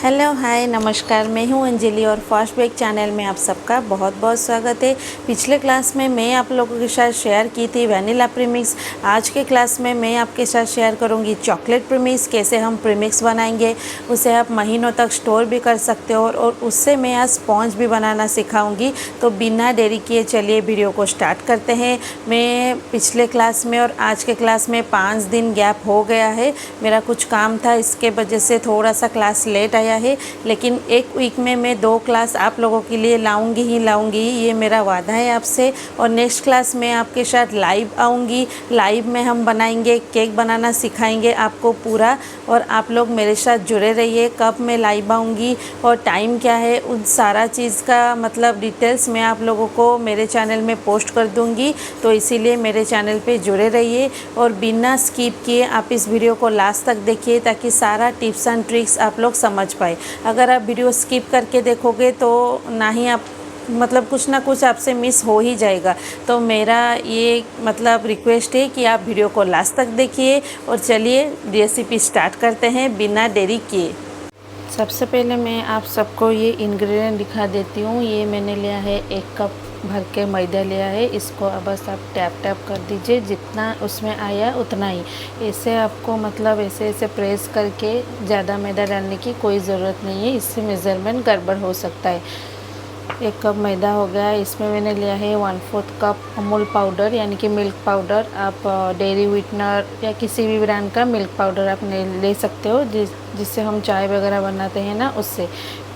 Hello hi नमस्कार, मैं हूं अंजलि और फास्ट बेक चैनल में आप सबका बहुत बहुत स्वागत है। पिछले क्लास में मैं आप लोगों के साथ शेयर की थी वैनिला प्रीमिक्स। आज के क्लास में मैं आपके साथ शेयर करूंगी चॉकलेट प्रीमिक्स। कैसे हम प्रीमिक्स बनाएंगे, उसे आप महीनों तक स्टोर भी कर सकते हो और उससे मैं आज स्पॉन्ज भी बनाना सिखाऊंगी। तो बिना देरी किए चलिए वीडियो को स्टार्ट करते हैं। मैं पिछले क्लास में और आज के क्लास में 5 दिन गैप हो गया है। मेरा कुछ काम था, इसके वजह से थोड़ा सा क्लास लेट आया है, लेकिन एक वीक में मैं 2 क्लास आप लोगों के लिए लाऊंगी ही लाऊंगी, ये मेरा वादा है आपसे। और नेक्स्ट क्लास में आपके साथ लाइव आऊँगी। लाइव में हम बनाएंगे, केक बनाना सिखाएंगे आपको पूरा, और आप लोग मेरे साथ जुड़े रहिए। कब मैं लाइव आऊँगी और टाइम क्या है, उन सारा चीज़ का मतलब डिटेल्स मैं आप लोगों को मेरे चैनल में पोस्ट कर दूँगी। तो इसीलिए मेरे चैनल पे जुड़े रहिए और बिना स्किप किए आप इस वीडियो को लास्ट तक देखिए, ताकि सारा टिप्स एंड ट्रिक्स आप लोग समझ पाए। अगर आप वीडियो स्किप करके देखोगे तो ना ही आप मतलब कुछ ना कुछ आपसे मिस हो ही जाएगा। तो मेरा ये मतलब रिक्वेस्ट है कि आप वीडियो को लास्ट तक देखिए। और चलिए रेसिपी स्टार्ट करते हैं बिना देरी किए। सबसे पहले मैं आप सबको ये इंग्रेडिएंट दिखा देती हूँ। ये मैंने लिया है 1 कप भर के मैदा लिया है। इसको बस आप टैप टैप कर दीजिए, जितना उसमें आया उतना ही। ऐसे आपको मतलब ऐसे ऐसे प्रेस करके ज़्यादा मैदा डालने की कोई ज़रूरत नहीं है, इससे मेज़रमेंट गड़बड़ हो सकता है। 1 कप मैदा हो गया। इसमें मैंने लिया है 1/4 कप अमूल पाउडर यानी कि मिल्क पाउडर। आप डेयरी व्हिटनर या किसी भी ब्रांड का मिल्क पाउडर आप ले सकते हो, जिससे हम चाय वगैरह बनाते हैं ना, उससे।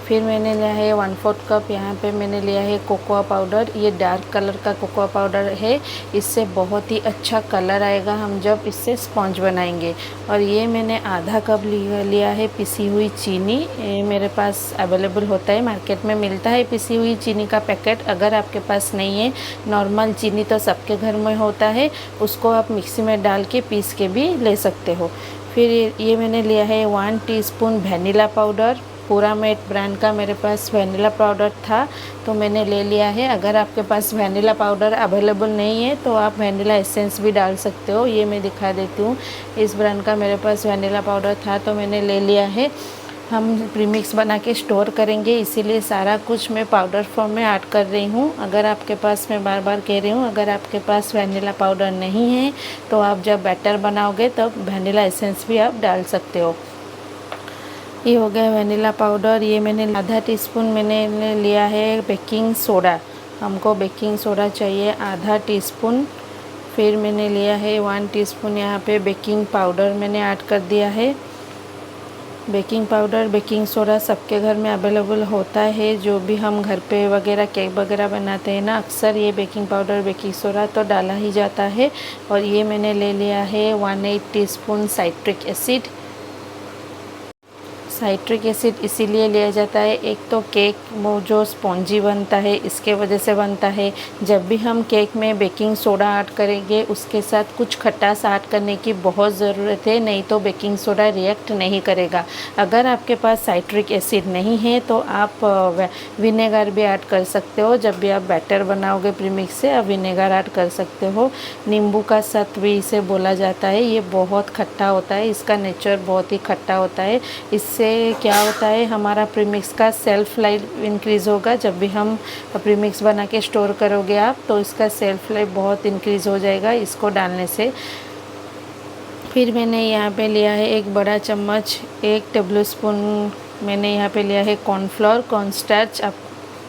फिर मैंने लिया है 1/4 कप, यहाँ पे मैंने लिया है कोकोआ पाउडर। ये डार्क कलर का कोकोआ पाउडर है, इससे बहुत ही अच्छा कलर आएगा हम जब इससे स्पॉन्ज बनाएंगे। और ये मैंने आधा कप लिया है पिसी हुई चीनी। ये मेरे पास अवेलेबल होता है, मार्केट में मिलता है पिसी हुई चीनी का पैकेट। अगर आपके पास नहीं है, नॉर्मल चीनी तो सबके घर में होता है, उसको आप मिक्सी में डाल के पीस के भी ले सकते हो। फिर ये मैंने लिया है 1 टीस्पून वैनिला पाउडर। पूरामेट ब्रांड का मेरे पास वैनिला पाउडर था, तो मैंने ले लिया है। अगर आपके पास वैनिला पाउडर अवेलेबल नहीं है तो आप वैनिला एसेंस भी डाल सकते हो। ये मैं दिखा देती हूँ, इस ब्रांड का मेरे पास वैनिला पाउडर था तो मैंने ले लिया है। हम प्रीमिक्स बना के स्टोर करेंगे, इसीलिए सारा कुछ मैं पाउडर फॉर्म में ऐड कर रही हूँ। अगर आपके पास, मैं बार बार कह रही हूँ, अगर आपके पास वैनिला पाउडर नहीं है तो आप जब बैटर बनाओगे तब वैनिला एसेंस भी आप डाल सकते हो। ये हो गया वैनिला पाउडर। ये मैंने आधा टीस्पून मैंने लिया है बेकिंग सोडा। हमको बेकिंग सोडा चाहिए आधा टीस्पून। फिर मैंने लिया है 1 टीस्पून यहाँ पे बेकिंग पाउडर मैंने ऐड कर दिया है। बेकिंग पाउडर, बेकिंग सोडा सबके घर में अवेलेबल होता है। जो भी हम घर पे वगैरह केक वगैरह बनाते हैं ना, अक्सर ये बेकिंग पाउडर, बेकिंग सोडा तो डाला ही जाता है। और ये मैंने ले लिया है 1/8 teaspoon citric acid. Citric acid इसीलिए लिया जाता है, एक तो केक वो जो स्पॉन्जी बनता है इसके वजह से बनता है। जब भी हम केक में बेकिंग सोडा ऐड करेंगे, उसके साथ कुछ खटास ऐड करने की बहुत ज़रूरत है, नहीं तो बेकिंग सोडा रिएक्ट नहीं करेगा। अगर आपके पास साइट्रिक एसिड नहीं है तो आप विनेगर भी ऐड कर सकते हो। जब भी आप बैटर बनाओगे प्रीमिक्स से, आप विनेगर ऐड कर सकते हो। नींबू का सत्व भी इसे बोला जाता है। ये बहुत खट्टा होता है, इसका नेचर बहुत ही खट्टा होता है। इससे क्या होता है, हमारा प्रीमिक्स का सेल्फ लाइफ इंक्रीज़ होगा। जब भी हम प्रीमिक्स बना के स्टोर करोगे आप, तो इसका सेल्फ लाइफ बहुत इंक्रीज़ हो जाएगा इसको डालने से। फिर मैंने यहाँ पे लिया है 1 बड़ा चम्मच, 1 टेबल स्पून मैंने यहाँ पे लिया है कॉर्नफ्लोर, कॉर्नस्टार्च, आप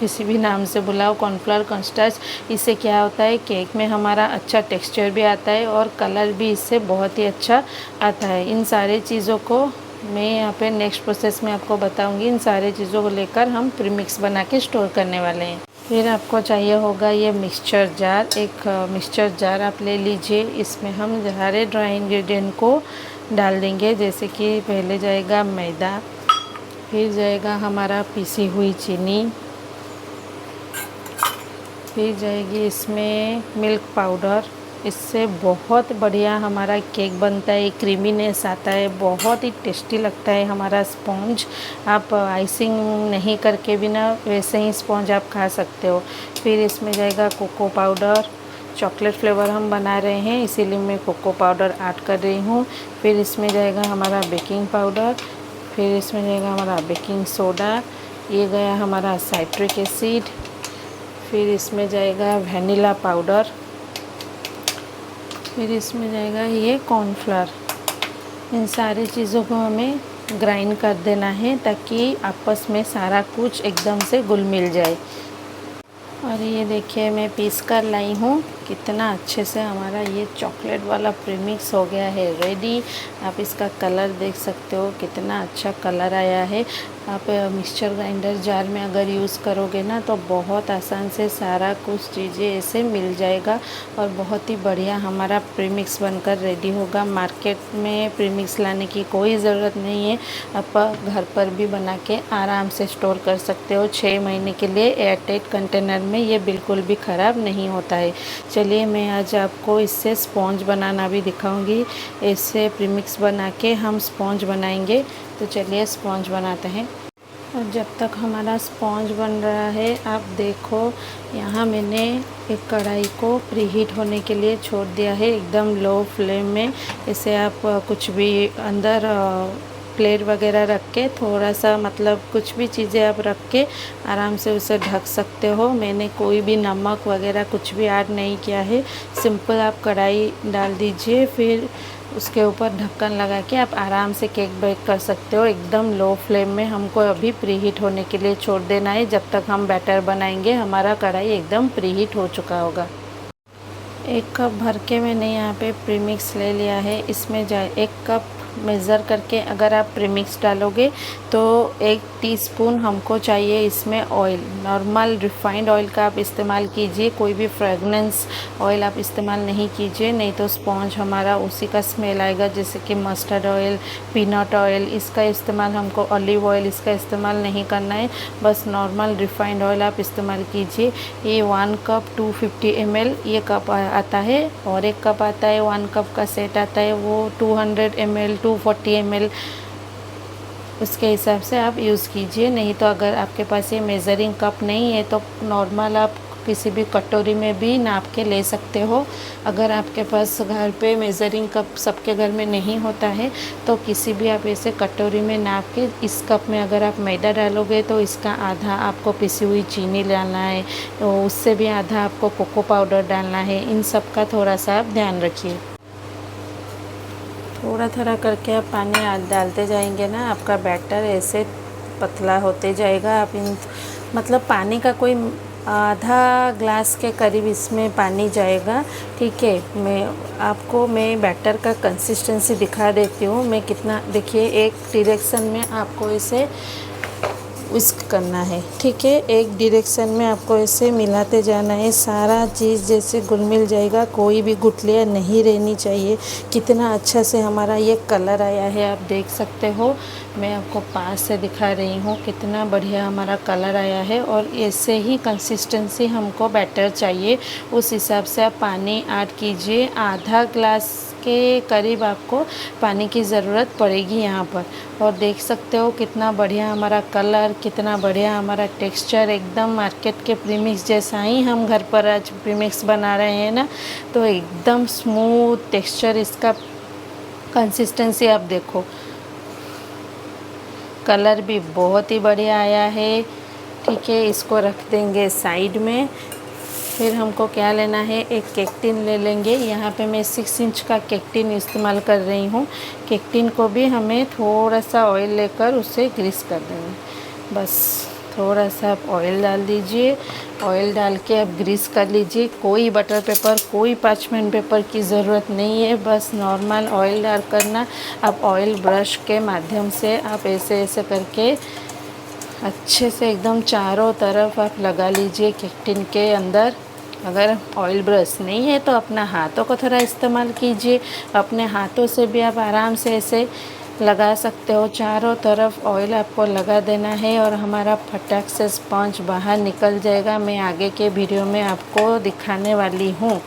किसी भी नाम से बुलाओ, कॉर्नफ्लोर, कॉर्नस्टार्च। इससे क्या होता है, केक में हमारा अच्छा टेक्सचर भी आता है और कलर भी इससे बहुत ही अच्छा आता है। इन सारे चीज़ों को मैं यहाँ पे नेक्स्ट प्रोसेस में आपको बताऊंगी। इन सारे चीज़ों को लेकर हम प्रीमिक्स बना के स्टोर करने वाले हैं। फिर आपको चाहिए होगा ये मिक्सचर जार। एक मिक्सचर जार आप ले लीजिए। इसमें हम सारे ड्राई इंग्रेडिएंट को डाल देंगे। जैसे कि पहले जाएगा मैदा, फिर जाएगा हमारा पिसी हुई चीनी, फिर जाएगी इसमें मिल्क पाउडर। इससे बहुत बढ़िया हमारा केक बनता है, क्रीमीनेस आता है, बहुत ही टेस्टी लगता है हमारा स्पॉन्ज। आप आइसिंग नहीं करके भी ना वैसे ही स्पॉन्ज आप खा सकते हो। फिर इसमें जाएगा कोको पाउडर। चॉकलेट फ्लेवर हम बना रहे हैं, इसीलिए मैं कोको पाउडर ऐड कर रही हूँ। फिर इसमें जाएगा हमारा बेकिंग पाउडर। फिर इसमें जाएगा हमारा बेकिंग सोडा, ये गया हमारा साइट्रिक एसिड, फिर इसमें जाएगा वनीला पाउडर, फिर इसमें जाएगा ये कॉर्नफ्लोर। इन सारी चीज़ों को हमें ग्राइंड कर देना है ताकि आपस में सारा कुछ एकदम से घुल मिल जाए। और ये देखिए मैं पीस कर लाई हूँ, कितना अच्छे से हमारा ये चॉकलेट वाला प्रीमिक्स हो गया है रेडी। आप इसका कलर देख सकते हो, कितना अच्छा कलर आया है। आप मिक्सचर ग्राइंडर जार में अगर यूज़ करोगे ना तो बहुत आसान से सारा कुछ चीज़ें ऐसे मिल जाएगा और बहुत ही बढ़िया हमारा प्रीमिक्स बनकर रेडी होगा। मार्केट में प्रीमिक्स लाने की कोई ज़रूरत नहीं है, आप घर पर भी बना के आराम से स्टोर कर सकते हो 6 महीने के लिए एयरटाइट कंटेनर में। ये बिल्कुल भी ख़राब नहीं होता है। चलिए मैं आज आपको इससे स्पॉन्ज बनाना भी दिखाऊंगी। इससे प्रीमिक्स बना के हम स्पॉन्ज बनाएंगे। तो चलिए स्पॉन्ज बनाते हैं। और जब तक हमारा स्पॉन्ज बन रहा है, आप देखो यहाँ मैंने एक कढ़ाई को प्रीहीट होने के लिए छोड़ दिया है एकदम लो फ्लेम में। इसे आप कुछ भी अंदर प्लेट वगैरह रख के थोड़ा सा मतलब कुछ भी चीज़ें आप रख के आराम से उसे ढक सकते हो। मैंने कोई भी नमक वगैरह कुछ भी ऐड नहीं किया है। सिंपल आप कढ़ाई डाल दीजिए, फिर उसके ऊपर ढक्कन लगा के आप आराम से केक बेक कर सकते हो। एकदम लो फ्लेम में हमको अभी प्रीहीट होने के लिए छोड़ देना है। जब तक हम बैटर बनाएंगे हमारा कढ़ाई एकदम प्रीहीट हो चुका होगा। 1 कप भर के मैंने यहाँ पे प्रीमिक्स ले लिया है। इसमें 1 कप मेज़र करके अगर आप प्रीमिक्स डालोगे तो 1 टीस्पून हमको चाहिए इसमें ऑयल। नॉर्मल रिफाइंड ऑयल का आप इस्तेमाल कीजिए, कोई भी फ्रेगनेंस ऑयल आप इस्तेमाल नहीं कीजिए, नहीं तो स्पॉन्ज हमारा उसी का स्मेल आएगा, जैसे कि मस्टर्ड ऑयल, पीनट ऑयल। इसका इस्तेमाल हमको, ऑलिव ऑयल इसका इस्तेमाल नहीं करना है। बस नॉर्मल रिफाइंड ऑयल आप इस्तेमाल कीजिए। ये 1 कप 250 ml ये कप आता है, और 1 कप आता है 1 कप का सेट आता है, वो 200 ml 240 ml उसके हिसाब से आप यूज़ कीजिए। नहीं तो अगर आपके पास ये मेज़रिंग कप नहीं है तो नॉर्मल आप किसी भी कटोरी में भी नाप के ले सकते हो। अगर आपके पास घर पे मेज़रिंग कप सबके घर में नहीं होता है तो किसी भी आप ऐसे कटोरी में नाप के, इस कप में अगर आप मैदा डालोगे तो इसका आधा आपको पिसी हुई चीनी डालना है, तो उससे भी आधा आपको कोको पाउडर डालना है। इन सब का थोड़ा सा आप ध्यान रखिए। थोड़ा थोड़ा करके आप पानी डालते जाएंगे ना, आपका बैटर ऐसे पतला होते जाएगा। आप मतलब पानी का कोई आधा ग्लास के करीब इसमें पानी जाएगा। ठीक है, मैं बैटर का कंसिस्टेंसी दिखा देती हूँ मैं कितना। देखिए, एक डायरेक्शन में आपको इसे विस्क करना है। ठीक है, एक डायरेक्शन में आपको ऐसे मिलाते जाना है। सारा चीज़ जैसे घुल मिल जाएगा, कोई भी गुठलियाँ नहीं रहनी चाहिए। कितना अच्छा से हमारा ये कलर आया है, आप देख सकते हो। मैं आपको पास से दिखा रही हूँ कितना बढ़िया हमारा कलर आया है। और ऐसे ही कंसिस्टेंसी हमको बैटर चाहिए, उस हिसाब से आप पानी ऐड कीजिए। आधा ग्लास के करीब आपको पानी की ज़रूरत पड़ेगी यहाँ पर। और देख सकते हो कितना बढ़िया हमारा कलर, कितना बढ़िया हमारा टेक्सचर, एकदम मार्केट के प्रीमिक्स जैसा ही हम घर पर आज प्रीमिक्स बना रहे हैं ना, तो एकदम स्मूथ टेक्सचर इसका। कंसिस्टेंसी आप देखो, कलर भी बहुत ही बढ़िया आया है। ठीक है, इसको रख देंगे साइड में। फिर हमको क्या लेना है, एक केक टिन ले लेंगे। यहाँ पे मैं 6 इंच का केक टिन इस्तेमाल कर रही हूँ। केक टिन को भी हमें थोड़ा सा ऑयल लेकर उसे ग्रीस कर देंगे। बस थोड़ा सा आप ऑयल डाल दीजिए, ऑयल डाल के आप ग्रीस कर लीजिए। कोई बटर पेपर, कोई पार्चमेंट पेपर की ज़रूरत नहीं है, बस नॉर्मल ऑयल डाल करना। आप ऑयल ब्रश के माध्यम से आप ऐसे ऐसे करके अच्छे से एकदम चारों तरफ आप लगा लीजिए केक टिन के अंदर। अगर ऑयल ब्रश नहीं है तो अपना हाथों को थोड़ा इस्तेमाल कीजिए। अपने हाथों से भी आप आराम से ऐसे लगा सकते हो। चारों तरफ ऑयल आपको लगा देना है और हमारा फटाक से स्पंज बाहर निकल जाएगा। मैं आगे के वीडियो में आपको दिखाने वाली हूँ।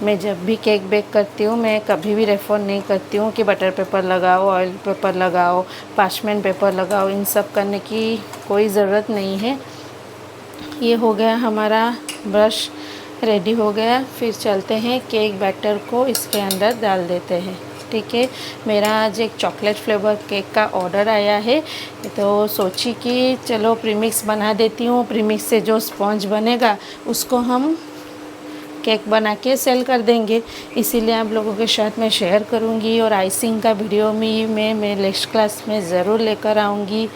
मैं जब भी केक बेक करती हूँ, मैं कभी भी रेफर नहीं करती हूँ कि बटर पेपर लगाओ, ऑयल पेपर लगाओ, पार्चमेंट पेपर लगाओ। इन सब करने की कोई ज़रूरत नहीं है। ये हो गया हमारा ब्रश रेडी हो गया। फिर चलते हैं केक बैटर को इसके अंदर डाल देते हैं। ठीक है। मेरा आज एक चॉकलेट फ्लेवर केक का ऑर्डर आया है, तो सोची कि चलो प्रीमिक्स बना देती हूँ। प्रीमिक्स से जो स्पॉन्ज बनेगा उसको हम केक बना के सेल कर देंगे, इसीलिए आप लोगों के साथ मैं शेयर करूँगी। और आइसिंग का वीडियो भी मैं नेक्स्ट क्लास में ज़रूर लेकर आऊँगी।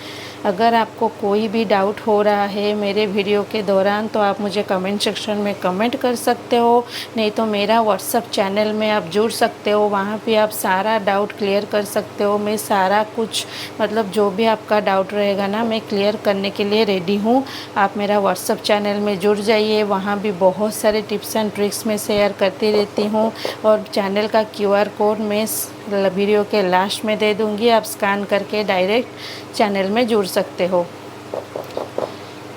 अगर आपको कोई भी डाउट हो रहा है मेरे वीडियो के दौरान तो आप मुझे कमेंट सेक्शन में कमेंट कर सकते हो, नहीं तो मेरा व्हाट्सअप चैनल में आप जुड़ सकते हो, वहाँ पे आप सारा डाउट क्लियर कर सकते हो। मैं सारा कुछ मतलब जो भी आपका डाउट रहेगा ना, मैं क्लियर करने के लिए रेडी हूँ। आप मेरा व्हाट्सअप चैनल में जुड़ जाइए, वहाँ भी बहुत सारे टिप्स एंड ट्रिक्स मैं शेयर करती रहती हूँ। और चैनल का QR कोड मैं वीडियो के लास्ट में दे दूँगी, आप स्कैन करके डायरेक्ट चैनल में जुड़ सकते हो।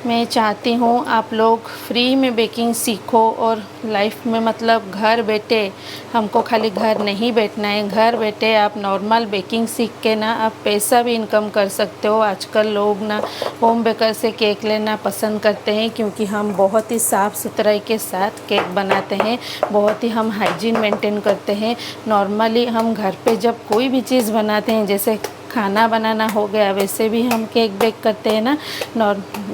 मैं चाहती हूँ आप लोग फ्री में बेकिंग सीखो और लाइफ में मतलब घर बैठे, हमको खाली घर नहीं बैठना है, घर बैठे आप नॉर्मल बेकिंग सीख के ना आप पैसा भी इनकम कर सकते हो। आजकल लोग ना होम बेकर से केक लेना पसंद करते हैं, क्योंकि हम बहुत ही साफ़ सुथराई के साथ केक बनाते हैं, बहुत ही हम हाइजीन मेंटेन करते हैं। नॉर्मली हम घर पे जब कोई भी चीज़ बनाते हैं, जैसे खाना बनाना हो गया, वैसे भी हम केक बेक करते हैं ना।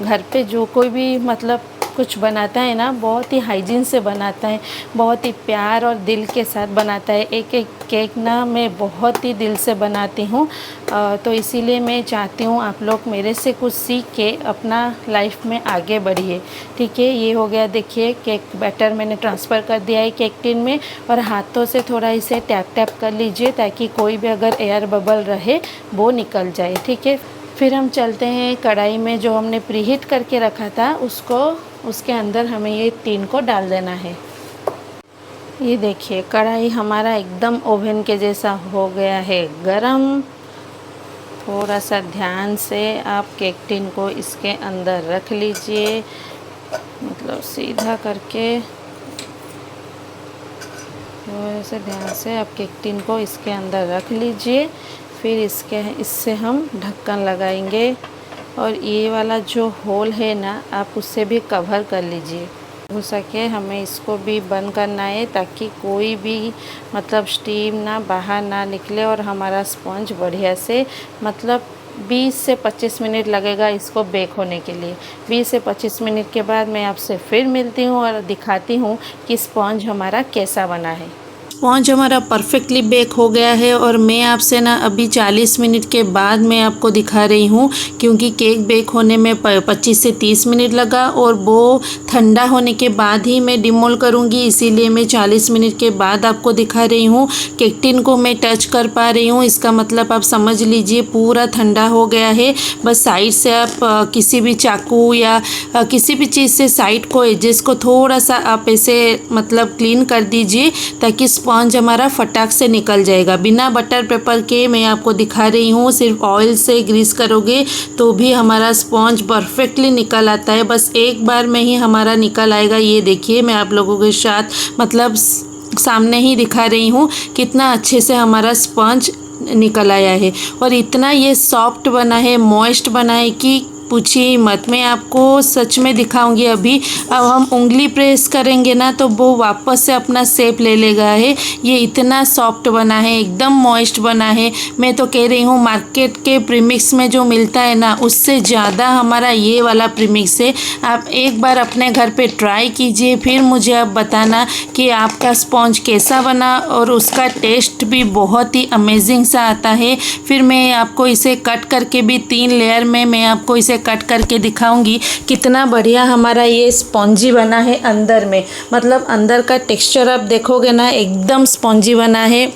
घर पे जो कोई भी मतलब कुछ बनाता है ना, बहुत ही हाइजीन से बनाता है, बहुत ही प्यार और दिल के साथ बनाता है। एक एक केक ना मैं बहुत ही दिल से बनाती हूँ, तो इसीलिए मैं चाहती हूँ आप लोग मेरे से कुछ सीख के अपना लाइफ में आगे बढ़िए, ठीक है। ये हो गया, देखिए केक बैटर मैंने ट्रांसफ़र कर दिया है केक टिन में, और हाथों से थोड़ा इसे टैप टैप कर लीजिए ताकि कोई भी अगर एयर बबल रहे वो निकल जाए, ठीक है। फिर हम चलते हैं कढ़ाई में, जो हमने प्रीहीट करके रखा था उसके अंदर हमें ये टिन को डाल देना है। ये देखिए कढ़ाई हमारा एकदम ओवन के जैसा हो गया है गरम। थोड़ा सा ध्यान से आप केक टिन को इसके अंदर रख लीजिए, मतलब सीधा करके थोड़ा सा ध्यान से आप केक टिन को इसके अंदर रख लीजिए। फिर इससे हम ढक्कन लगाएंगे, और ये वाला जो होल है ना आप उससे भी कवर कर लीजिए। हो सके हमें इसको भी बंद करना है ताकि कोई भी मतलब स्टीम ना बाहर ना निकले, और हमारा स्पॉन्ज बढ़िया से मतलब 20 से 25 मिनट लगेगा इसको बेक होने के लिए। 20 से 25 मिनट के बाद मैं आपसे फिर मिलती हूँ और दिखाती हूँ कि स्पॉन्ज हमारा कैसा बना है। स्पॉन्ज हमारा परफेक्टली बेक हो गया है, और मैं आपसे ना अभी 40 मिनट के बाद मैं आपको दिखा रही हूँ, क्योंकि केक बेक होने में 25 से 30 मिनट लगा, और वो ठंडा होने के बाद ही मैं डिमोल करूँगी, इसीलिए मैं 40 मिनट के बाद आपको दिखा रही हूँ। केक टिन को मैं टच कर पा रही हूँ, इसका मतलब आप समझ लीजिए पूरा ठंडा हो गया है। बस साइड से आप किसी भी चाकू या किसी भी चीज़ से साइड को एजेस को थोड़ा सा आप ऐसे मतलब क्लीन कर दीजिए, ताकि स्पॉन्ज हमारा फटाक से निकल जाएगा। बिना बटर पेपर के मैं आपको दिखा रही हूँ, सिर्फ ऑयल से ग्रीस करोगे तो भी हमारा स्पॉन्ज परफेक्टली निकल आता है। बस एक बार में ही हमारा निकल आएगा। ये देखिए मैं आप लोगों के साथ मतलब सामने ही दिखा रही हूँ कितना अच्छे से हमारा स्पॉन्ज निकल आया है, और इतना ये सॉफ्ट बना है, मॉइस्ट बना है कि पूछिए मत। मैं आपको सच में दिखाऊंगी अभी। अब हम उंगली प्रेस करेंगे ना तो वो वापस से अपना शेप ले लेगा है। ये इतना सॉफ्ट बना है, एकदम मॉइस्ट बना है। मैं तो कह रही हूँ मार्केट के प्रीमिक्स में जो मिलता है ना उससे ज़्यादा हमारा ये वाला प्रीमिक्स है। आप एक बार अपने घर पे ट्राई कीजिए, फिर मुझे आप बताना कि आपका स्पॉन्ज कैसा बना, और उसका टेस्ट भी बहुत ही अमेजिंग सा आता है। फिर मैं आपको इसे कट करके भी 3 लेयर में मैं आपको इसे कट करके दिखाऊंगी कितना बढ़िया हमारा ये स्पॉन्जी बना है अंदर में। मतलब अंदर का टेक्सचर आप देखोगे ना एकदम स्पॉन्जी बना है।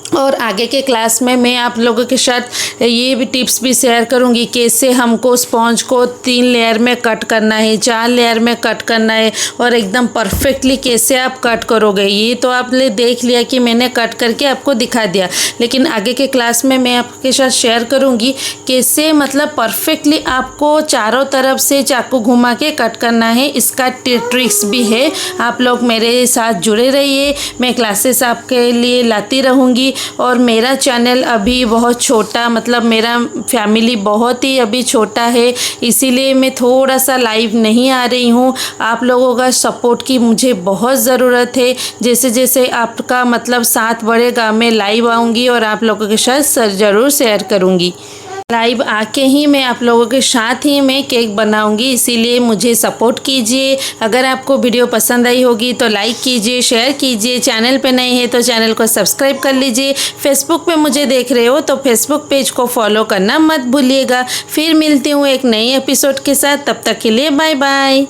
और आगे के क्लास में मैं आप लोगों के साथ ये भी टिप्स भी शेयर करूंगी कैसे हमको स्पॉन्ज को 3 लेयर में कट करना है, 4 लेयर में कट करना है, और एकदम परफेक्टली कैसे आप कट करोगे। ये तो आपने देख लिया कि मैंने कट करके आपको दिखा दिया, लेकिन आगे के क्लास में मैं आपके साथ शेयर करूंगी कैसे मतलब परफेक्टली आपको चारों तरफ से चाकू घुमा के कट करना है। इसका ट्रिक्स भी है। आप लोग मेरे साथ जुड़े रहिए, मैं क्लासेस आपके लिए लाती रहूँगी। और मेरा चैनल अभी बहुत छोटा, मतलब मेरा फैमिली बहुत ही अभी छोटा है, इसीलिए मैं थोड़ा सा लाइव नहीं आ रही हूँ। आप लोगों का सपोर्ट की मुझे बहुत ज़रूरत है। जैसे जैसे आपका मतलब साथ बढ़ेगा मैं लाइव आऊँगी और आप लोगों के साथ ज़रूर शेयर करूँगी। लाइव आके ही मैं आप लोगों के साथ ही मैं केक बनाऊंगी, इसीलिए मुझे सपोर्ट कीजिए। अगर आपको वीडियो पसंद आई होगी तो लाइक कीजिए, शेयर कीजिए। चैनल पे नए हैं तो चैनल को सब्सक्राइब कर लीजिए। फेसबुक पे मुझे देख रहे हो तो फेसबुक पेज को फॉलो करना मत भूलिएगा। फिर मिलती हूँ एक नई एपिसोड के साथ, तब तक के लिए बाय बाय।